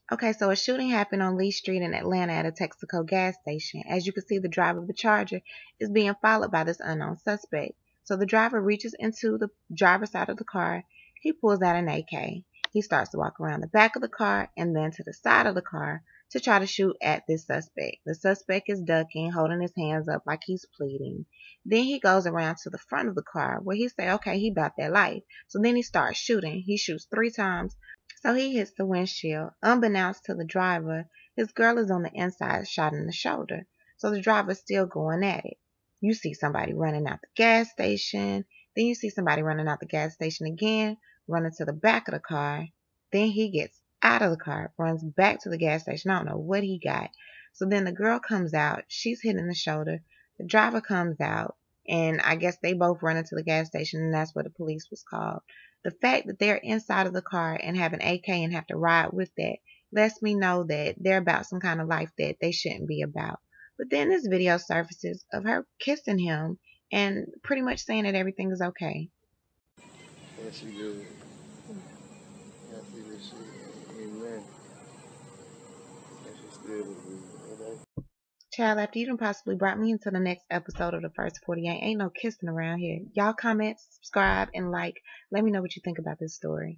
Okay, so a shooting happened on Lee Street in Atlanta at a Texaco gas station. As you can see, the driver of the Charger is being followed by this unknown suspect. So the driver reaches into the driver's side of the car. He pulls out an AK. He starts to walk around the back of the car and then to the side of the car to try to shoot at this suspect. The suspect is ducking, holding his hands up like he's pleading. Then he goes around to the front of the car where he say, okay, he about that life. So then he starts shooting. He shoots 3 times. So he hits the windshield. Unbeknownst to the driver, his girl is on the inside, shot in the shoulder. So the driver's still going at it. You see somebody running out the gas station. Then you see somebody running out the gas station again, running to the back of the car. Then he gets out of the car, runs back to the gas station. I don't know what he got. So then the girl comes out. She's hit in the shoulder. The driver comes out. And I guess they both run into the gas station, and that's where the police was called. The fact that they're inside of the car and have an AK and have to ride with that lets me know that they're about some kind of life that they shouldn't be about. But then this video surfaces of her kissing him and pretty much saying that everything is okay. Yes, you do. Yes, you do. Amen. Yes, you still do. Child, after you done possibly brought me into the next episode of the First 48, ain't no kissing around here. Y'all comment, subscribe, and like. Let me know what you think about this story.